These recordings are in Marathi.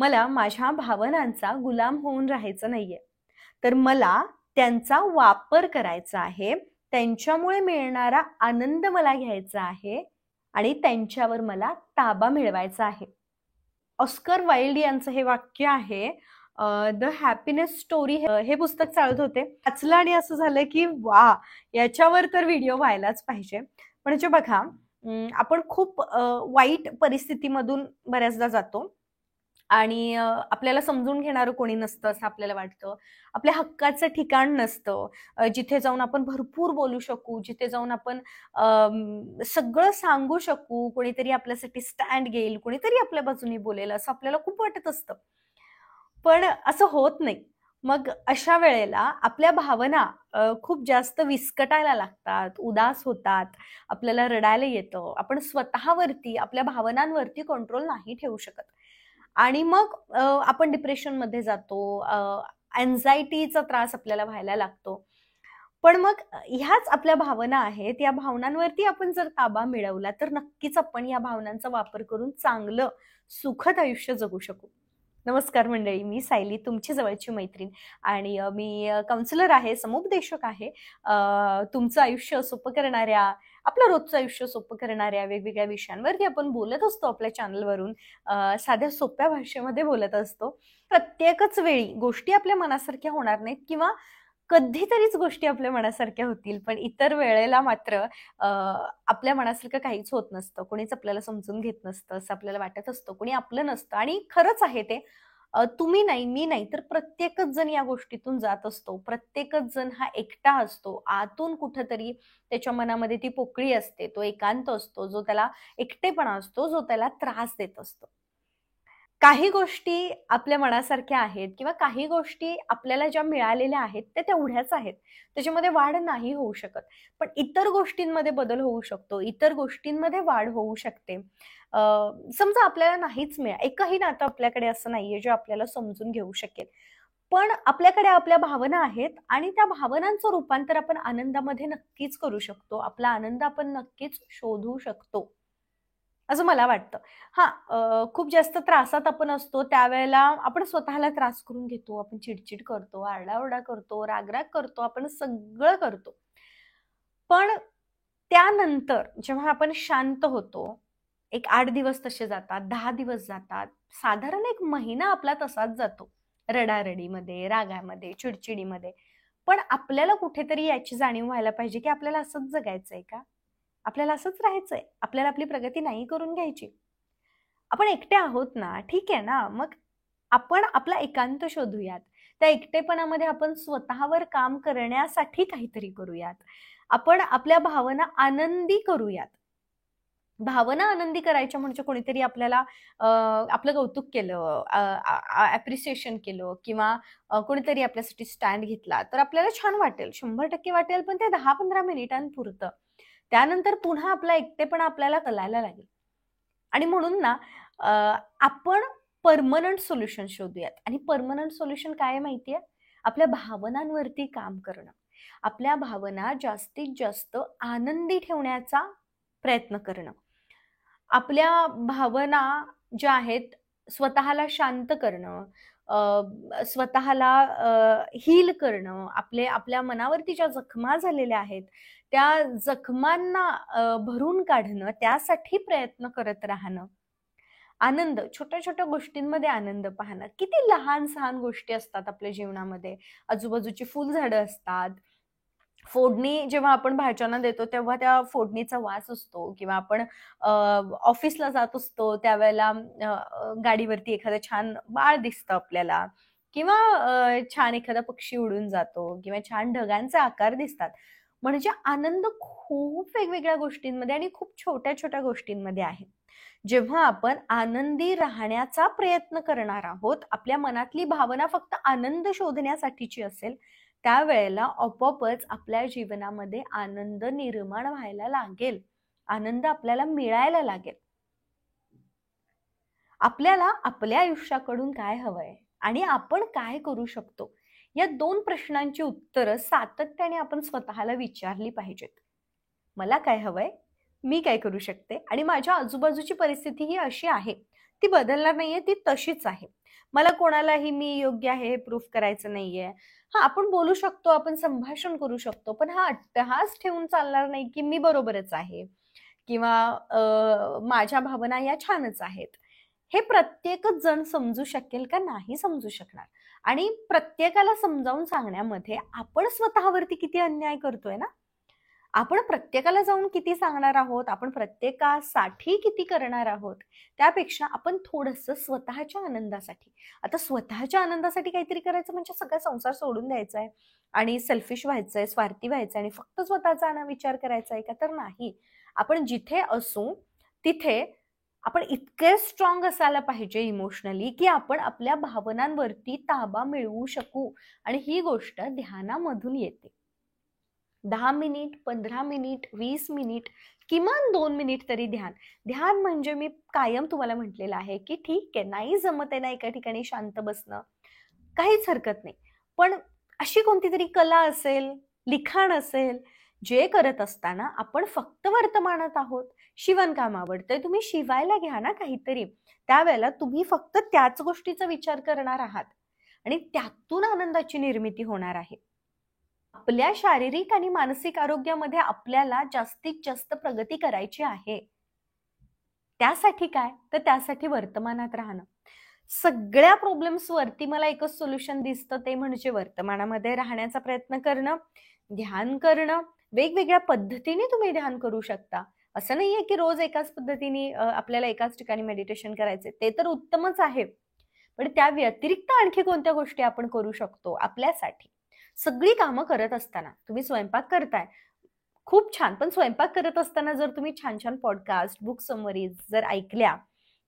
मला माझ्या भावनांचा गुलाम होऊन राहायचं नाहीये, तर मला त्यांचा वापर करायचा आहे, त्यांच्यामुळे मिळणारा आनंद मला घ्यायचा आहे आणि त्यांच्यावर मला ताबा मिळवायचा आहे. ऑस्कर वाईल्ड यांचं हे वाक्य आहे. द हॅपीनेस स्टोरी हे पुस्तक चालत होते, वाचलं आणि असं झालं की वा, याच्यावर तर व्हिडिओ व्हायलाच पाहिजे. म्हणजे बघा, आपण खूप वाईट परिस्थितीमधून बऱ्याचदा जातो आणि आपल्याला समजून घेणारं कोणी नसतं असं आपल्याला वाटतं. आपल्या हक्काचं ठिकाण नसतं, जिथे जाऊन आपण भरपूर बोलू शकू, जिथे जाऊन आपण सगळं सांगू शकू, कोणीतरी आपल्यासाठी स्टँड घेईल, कोणीतरी आपल्या बाजूने बोलेल असं आपल्याला खूप वाटत असतं. पण असं होत नाही. मग अशा वेळेला आपल्या भावना खूप जास्त विस्कटायला लागतात, उदास होतात, आपल्याला रडायला येतं. आपण स्वतःवरती, आपल्या भावनांवरती कंट्रोल नाही ठेवू शकत आणि मग आपण डिप्रेशनमध्ये जातो, अँझायटीचा त्रास आपल्याला व्हायला लागतो. पण मग ह्याच आपल्या भावना आहेत, या भावनांवरती आपण जर ताबा मिळवला तर नक्कीच आपण या भावनांचा वापर करून चांगलं सुखद आयुष्य जगू शकू. नमस्कार मंडळी, मी सायली, तुमची जवळची मैत्रीण आणि मी काउन्सिलर आहे, समुपदेशक आहे. तुमचं आयुष्य सोपं करणाऱ्या, आपलं रोजचं आयुष्य सोपं करणाऱ्या वेगवेगळ्या विषयांवरती आपण बोलत असतो आपल्या चॅनलवरून. साध्या सोप्या भाषेमध्ये बोलत असतो. प्रत्येकच वेळी गोष्टी आपल्या मनासारख्या होणार नाहीत किंवा कधीतरीच गोष्टी आपल्या मनासारख्या होतील, पण इतर वेळेला मात्र आपल्या मनासारखं काहीच होत नसतं. कोणीच आपल्याला समजून घेत नसतं असं आपल्याला वाटत असतं, कोणी आपलं नसतं आणि खरंच आहे ते. तुम्ही नाही, मी नाही, तर प्रत्येकच जण या गोष्टीतून जात असतो. प्रत्येकच जण हा एकटा असतो. आतून कुठंतरी त्याच्या मनामध्ये ती पोकळी असते, तो एकांत असतो, जो त्याला एकटेपणा असतो, जो त्याला त्रास देत असतो. काही गोष्टी आपल्या मनासारख्या आहेत किंवा काही गोष्टी आपल्याला ज्या मिळालेल्या आहेत त्या तेवढ्याच आहेत, त्याच्यामध्ये वाढ नाही होऊ शकत. पण इतर गोष्टींमध्ये बदल होऊ शकतो, इतर गोष्टींमध्ये वाढ होऊ शकते. समजा आपल्याला नाहीच एकही नातं आपल्याकडे असं नाहीये जे आपल्याला समजून घेऊ शकेल, पण आपल्याकडे आपल्या भावना आहेत आणि त्या भावनांचं रूपांतर आपण आनंदामध्ये नक्कीच करू शकतो. आपला आनंद आपण नक्कीच शोधू शकतो असं मला वाटतं. खूप जास्त त्रासात आपण असतो त्यावेळेला आपण स्वतःला त्रास करून घेतो, आपण चिडचिड करतो, आरडाओरडा करतो, रागराग करतो, आपण सगळं करतो. पण त्यानंतर जेव्हा आपण शांत होतो, एक 8 दिवस तसे जातात, 10 दिवस जातात, साधारण 1 महिना आपला तसाच जातो. रडारडीमध्ये, रागामध्ये, चिडचिडीमध्ये. पण आपल्याला कुठेतरी याची जाणीव व्हायला पाहिजे, की आपल्याला असंच जगायचंय का? आपल्याला असंच राहायचंय? आपल्याला आपली प्रगती नाही करून घ्यायची? आपण एकटे आहोत ना, ठीक आहे ना. मग आपण आपला एकांत शोधूयात. त्या एकटेपणामध्ये आपण स्वतःवर काम करण्यासाठी काहीतरी करूयात. आपण आपल्या भावना आनंदी करूयात. भावना आनंदी करायच्या म्हणजे कोणीतरी आपल्याला आपलं कौतुक केलं, ॲप्रिसिएशन केलं किंवा कोणीतरी आपल्यासाठी स्टँड घेतला, तर आपल्याला छान वाटेल, 100% वाटेल, पण ते 10-15 मिनिटांपुरतं. त्यानंतर पुन्हा आपला एकटेपणा आपल्याला कळायला लागेल. आणि म्हणून ना आपण परमनंट सोल्युशन शोधूयात. आणि परमनंट सोल्युशन काय आहे माहितीये? आपल्या भावनांवरती काम करणं. आपल्या भावना जास्तीत जास्त आनंदी ठेवण्याचा प्रयत्न करणं. आपल्या भावना ज्या आहेत स्वतःला शांत करणं, स्वतःला हील करणं, आपल्या मनावरती ज्या जखमा झालेल्या आहेत, त्या जखमांना भरून काढणं, त्यासाठी प्रयत्न करत राहणं. आनंद, छोट्या-छोट्या गोष्टींमध्ये आनंद पाहणं. किती लहान-सहान गोष्टी असतात आपल्या जीवनामध्ये. आजूबाजूची फुलझाडं असतात. फोडणी जेव्हा आपण भाज्यांना देतो तेव्हा त्या फोडणीचा वास असतो किंवा आपण ऑफिसला जात असतो त्यावेळेला गाडीवरती एखादं छान बाळ दिसतं आपल्याला किंवा छान एखादा पक्षी उडून जातो किंवा छान ढगांचे आकार दिसतात. म्हणजे आनंद खूप वेगवेगळ्या गोष्टींमध्ये आणि खूप छोट्या-छोट्या गोष्टींमध्ये आहे. जेव्हा आपण आनंदी राहण्याचा प्रयत्न करणार आहोत, आपल्या मनातली भावना फक्त आनंद शोधण्यासाठीची असेल, त्यावेळेला आपोआपच आपल्या जीवनामध्ये आनंद निर्माण व्हायला लागेल. आनंद आपल्याला मिळायला लागेल. आपल्याला आपल्या आयुष्याकडून काय हवंय आणि आपण काय करू शकतो? या 2 प्रश्नांची उत्तरं सातत्याने आपण स्वतःला विचारली पाहिजेत. मला काय हवंय? मी काय करू शकते? आणि माझ्या आजूबाजूची परिस्थिती ही अशी आहे. ती बदलणार नाहीये, ती तशीच आहे. मला कोणालाही मी योग्य आहे हे प्रूफ करायचं नाहीये. हा, आपण बोलू शकतो, आपण संभाषण करू शकतो, पण हा अट्टहास ठेवून चालणार नाही की मी बरोबरच आहे किंवा माझ्या भावना या छानच आहेत. हे प्रत्येकच जण समजू शकेल का? नाही समजू शकणार. आणि प्रत्येकाला समजावून सांगण्यामध्ये आपण स्वतःवरती किती अन्याय करतोय ना. आपण प्रत्येकाला जाऊन किती सांगणार आहोत, आपण प्रत्येकासाठी किती करणार आहोत, त्यापेक्षा आपण थोडंसं स्वतःच्या आनंदासाठी, आता स्वतःच्या आनंदासाठी काहीतरी करायचं म्हणजे सगळा संसार सोडून द्यायचा आहे आणि सेल्फिश व्हायचंय, स्वार्थी व्हायचंय आणि फक्त स्वतःचा विचार करायचा आहे का? तर नाही. आपण जिथे असू तिथे आपण इतके स्ट्रॉंग असायला पाहिजे इमोशनली की आपण आपल्या भावनांवरती ताबा मिळवू शकू. आणि ही गोष्ट ध्यानामधून येते. 10 मिनिट, 15 मिनिट, 20 मिनिट, किमान 2 मिनिट तरी ध्यान. ध्यान म्हणजे मी कायम तुम्हाला म्हटलेलं आहे की ठीक आहे, नाही जमत आहे ना एका ठिकाणी शांत बसणं, काहीच हरकत नाही. पण अशी कोणती तरी कला असेल, लिखाण असेल, जे करत असताना आपण फक्त वर्तमानात आहोत. शिवणकाम आवडतंय, तुम्ही शिवायला घ्या ना काहीतरी. त्यावेळेला तुम्ही फक्त त्याच गोष्टीचा विचार करणार आहात आणि त्यातून आनंदाची निर्मिती होणार आहे. आपल्या शारीरिक आणि मानसिक आरोग्यामध्ये आपल्याला जास्तीत जास्त प्रगती करायची आहे. त्यासाठी काय? तर त्यासाठी वर्तमानात राहणं. सगळ्या प्रॉब्लेम्स वरती मला एकच सोल्युशन दिसतं, ते म्हणजे वर्तमानामध्ये राहण्याचा प्रयत्न करणं, ध्यान करणं. वेगवेगळ्या पद्धतीने तुम्ही ध्यान करू शकता. असं नाहीये की रोज एकाच पद्धतीने आपल्याला एकाच ठिकाणी मेडिटेशन करायचे, ते तर उत्तमच आहे. पण त्या व्यतिरिक्त आणखी कोणत्या गोष्टी आपण करू शकतो आपल्यासाठी? सगळी कामं करत असताना, तुम्ही स्वयंपाक करताय, खूप छान. पण स्वयंपाक करत असताना जर तुम्ही छान छान पॉडकास्ट, बुक समरीज जर ऐकल्या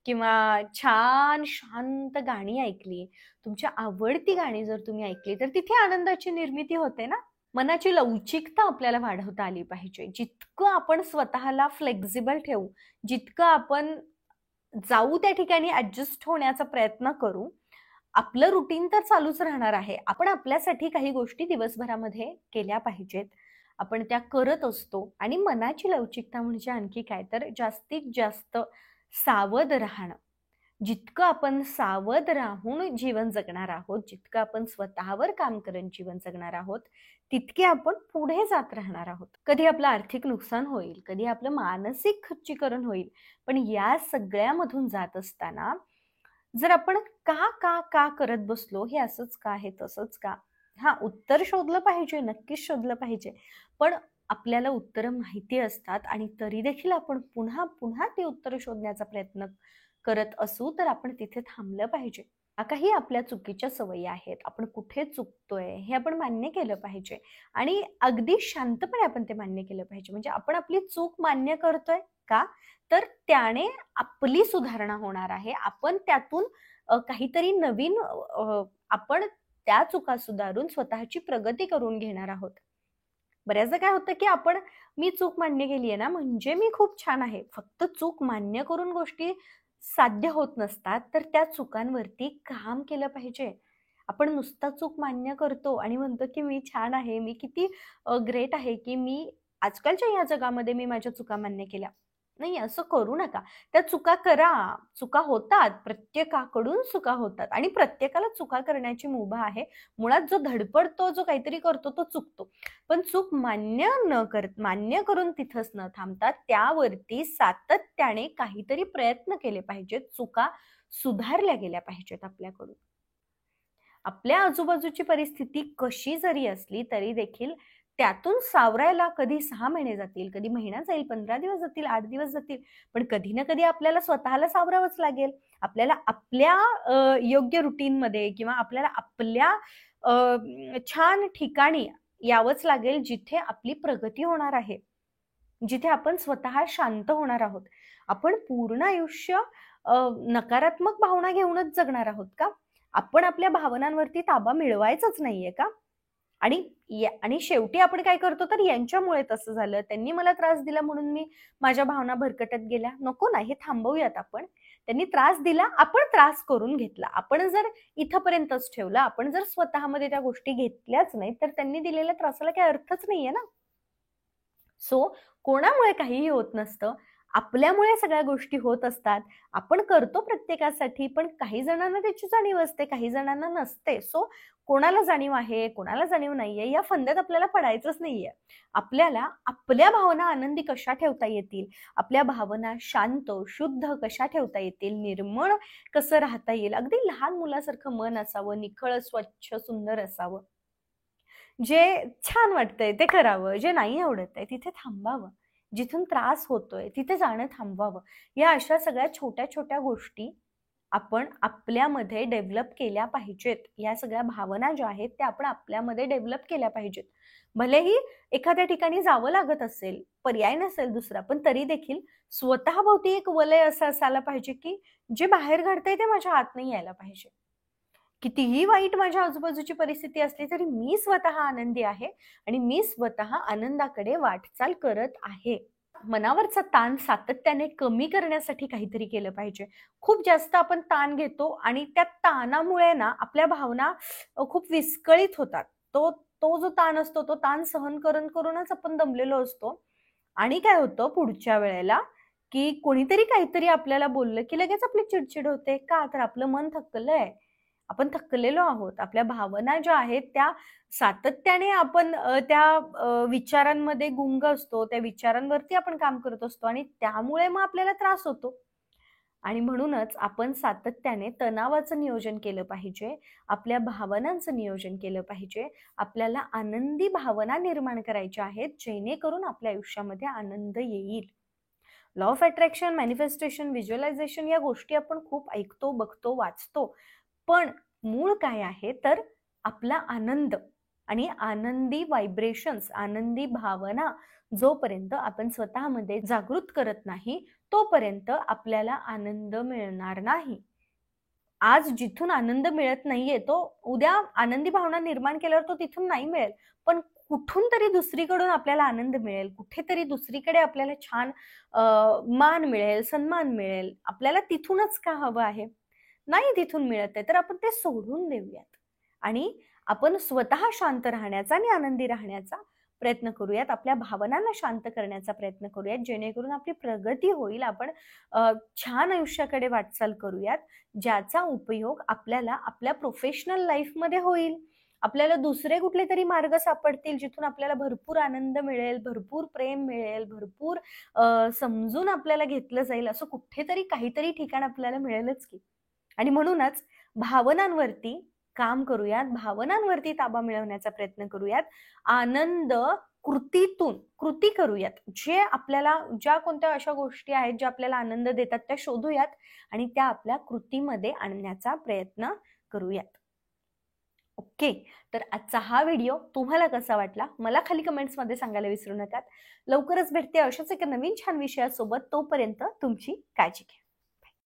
किंवा छान शांत गाणी ऐकली, तुमच्या आवडती गाणी जर तुम्ही ऐकली, तर तिथे आनंदाची निर्मिती होते ना. मनाची लवचिकता आपल्याला वाढवता आली पाहिजे. जितकं आपण स्वतःला फ्लेक्झिबल ठेवू, जितकं आपण जाऊ त्या ठिकाणी ऍडजस्ट होण्याचा प्रयत्न करू, आपलं रुटीन तर चालूच राहणार आहे. आपण आपल्यासाठी काही गोष्टी दिवसभरामध्ये केल्या पाहिजेत. आपण त्या करत असतो. आणि मनाची लवचिकता म्हणजे आणखी काय, तर जास्तीत जास्त सावध राहणं. जितकं आपण सावध राहून जीवन जगणार आहोत, जितकं आपण स्वतःवर काम करत जीवन जगणार आहोत, तितके आपण पुढे जात राहणार आहोत. कधी आपलं आर्थिक नुकसान होईल, कधी आपलं मानसिक खच्चीकरण होईल, पण या सगळ्यामधून जात असताना जर आपण का का का करत बसलो, हे असंच का, हे तसंच का, हा, उत्तर शोधलं पाहिजे, नक्कीच शोधलं पाहिजे. पण आपल्याला उत्तरं माहिती असतात आणि तरी देखील आपण पुन्हा पुन्हा ते उत्तर शोधण्याचा प्रयत्न करत असू, तर आपण तिथे थांबलं पाहिजे. काही आपल्या चुकीच्या सवयी आहेत, आपण कुठे चुकतोय हे आपण मान्य केलं पाहिजे आणि अगदी शांतपणे आपण ते मान्य केलं पाहिजे. म्हणजे आपण आपली चूक मान्य करतोय का, तर त्याने आपली सुधारणा होणार आहे. आपण त्यातून काहीतरी नवीन आपण त्या चुका सुधारून स्वतःची प्रगती करून घेणार आहोत. बऱ्याचदा काय होतं की आपण, मी चूक मान्य केली आहे ना म्हणजे मी खूप छान आहे. फक्त चूक मान्य करून गोष्टी साध्य होत नसतात, तर त्या चुकांवरती काम केलं पाहिजे. आपण नुसता चूक मान्य करतो आणि म्हणतो की मी छान आहे, मी किती ग्रेट आहे, की मी आजकालच्या या जगामध्ये मी माझ्या चुका मान्य केल्या. नाही, असं करू नका. त्या चुका करा, चुका होतात, प्रत्येकाकडून चुका होतात आणि प्रत्येकाला चुका करण्याची मुभा आहे. मुळात जो धडपडतो, जो काहीतरी करतो, तो चुकतो. पण चूक मान्य करून तिथंच न थांबता त्यावरती सातत्याने काहीतरी प्रयत्न केले पाहिजेत. चुका सुधारल्या गेल्या पाहिजेत आपल्याकडून. आपल्या आजूबाजूची परिस्थिती कशी जरी असली तरी देखील त्यातून सावरायला कधी 6 महिने जातील, कधी महिना जाईल, 15 दिवस जातील, 8 दिवस जातील, पण कधी ना कधी आपल्याला स्वतःला सावरावंच लागेल. आपल्याला आपल्या योग्य रुटीनमध्ये किंवा आपल्याला आपल्या छान ठिकाणी यावंच लागेल, जिथे आपली प्रगती होणार आहे, जिथे आपण स्वतः शांत होणार आहोत. आपण पूर्ण आयुष्य नकारात्मक भावना घेऊनच जगणार आहोत का? आपण आपल्या भावनांवरती ताबा मिळवायचाच नाहीये का? आणि शेवटी आपण काय करतो, तर यांच्यामुळे तसं झालं, त्यांनी मला त्रास दिला म्हणून मी माझ्या भावना भरकटत गेल्या. नको ना, हे थांबवूयात आपण. त्यांनी त्रास दिला, आपण त्रास करून घेतला. आपण जर इथपर्यंतच ठेवलं, आपण जर स्वतःमध्ये त्या गोष्टी घेतल्याच नाही, तर त्यांनी दिलेल्या त्रासाला काही अर्थच नाहीये ना. सो कोणामुळे काहीही होत नसतं. आपल्यामुळे सगळ्या गोष्टी होत असतात. आपण करतो प्रत्येकासाठी, पण काही जणांना त्याची जाणीव असते, काही जणांना नसते. सो कोणाला जाणीव आहे, कोणाला जाणीव नाहीये, या फंद्यात आपल्याला पडायचंच नाहीये. आपल्याला आपल्या भावना आनंदी कशा ठेवता येतील, आपल्या भावना शांत, शुद्ध कशा ठेवता येतील, निर्मळ कसं राहता येईल, अगदी लहान मुलासारखं मन असावं, निखळ, स्वच्छ, सुंदर असावं. जे छान वाटतंय ते करावं, जे नाही आवडत आहे तिथे थांबावं, जिथून त्रास होतोय तिथे जाणं थांबवावं. या अशा सगळ्या छोट्या छोट्या गोष्टी आपण आपल्यामध्ये डेव्हलप केल्या पाहिजेत. या सगळ्या भावना ज्या आहेत त्या आपण आपल्यामध्ये डेव्हलप केल्या पाहिजेत. भलेही एखाद्या ठिकाणी जावं लागत असेल, पर्याय नसेल दुसरा, पण तरी देखील स्वतःभोवती एक वलय असं असायला पाहिजे की जे बाहेर घडतंय ते माझ्या आत नाही यायला पाहिजे. कितीही वाईट माझ्या आजूबाजूची परिस्थिती असली तरी मी स्वतः आनंदी आहे आणि मी स्वतः आनंदाकडे वाटचाल करत आहे. मनावरचा ताण सातत्याने कमी करण्यासाठी काहीतरी केलं पाहिजे. खूप जास्त आपण ताण घेतो आणि त्या ताणामुळे ना आपल्या भावना खूप विस्कळीत होतात. तो तो जो ताण असतो तो ताण सहन करूनच आपण दमलेलो असतो आणि काय होतं पुढच्या वेळेला की कोणीतरी काहीतरी आपल्याला बोललं की लगेच आपली चिडचिड होते. का? तर आपलं मन थकलंय. आपण थकलेलो आहोत. आपल्या भावना ज्या आहेत त्या सातत्याने आपण त्या विचारांमध्ये गुंग असतो. त्या विचारांवरती आपण काम करत असतो आणि त्यामुळे मग आपल्याला त्रास होतो. आणि म्हणूनच आपण सातत्याने तणावाचं नियोजन केलं पाहिजे, आपल्या भावनांचं नियोजन केलं पाहिजे. आपल्याला आनंदी भावना निर्माण करायच्या आहेत, जेणेकरून आपल्या आयुष्यामध्ये आनंद येईल. Law of attraction, manifestation, visualisation या गोष्टी आपण खूप ऐकतो, बघतो, वाचतो. पण मूळ काय आहे तर आपला आनंद आणि आनंदी व्हायब्रेशन्स, आनंदी भावना जोपर्यंत आपण स्वतःमध्ये जागृत करत नाही तोपर्यंत आपल्याला आनंद मिळणार नाही. आज जिथून आनंद मिळत नाहीये तो उद्या आनंदी भावना निर्माण केल्यावर तो तिथून नाही मिळेल, पण कुठून तरी दुसरीकडून आपल्याला आनंद मिळेल, कुठेतरी दुसरीकडे आपल्याला छान मान मिळेल, सन्मान मिळेल. आपल्याला तिथूनच का हवं आहे? नाही तिथून मिळत आहे तर आपण ते सोडून देऊयात आणि आपण स्वतः शांत राहण्याचा आणि आनंदी राहण्याचा प्रयत्न करूयात. आपल्या भावनांना शांत करण्याचा प्रयत्न करूयात, जेणेकरून आपली प्रगती होईल. आपण छान आयुष्याकडे वाटचाल करूयात, ज्याचा उपयोग आपल्याला आपल्या प्रोफेशनल लाईफमध्ये होईल. आपल्याला दुसरे कुठले तरी मार्ग सापडतील जिथून आपल्याला भरपूर आनंद मिळेल, भरपूर प्रेम मिळेल, भरपूर समजून आपल्याला घेतलं जाईल. असं कुठेतरी काहीतरी ठिकाण आपल्याला मिळेलच की. आणि म्हणूनच भावनांवरती काम करूयात, भावनांवरती ताबा मिळवण्याचा प्रयत्न करूयात. आनंद कृतीतून कृती करूयात. जे आपल्याला ज्या कोणत्या अशा गोष्टी आहेत ज्या आपल्याला आनंद देतात त्या शोधूयात आणि त्या आपल्या कृतीमध्ये आणण्याचा प्रयत्न करूयात. ओके, तर आजचा हा व्हिडिओ तुम्हाला कसा वाटला मला खाली कमेंट्समध्ये सांगायला विसरू नका. लवकरच भेटते अशाच एका नवीन छान विषयासोबत. तोपर्यंत तुमची काळजी घ्या.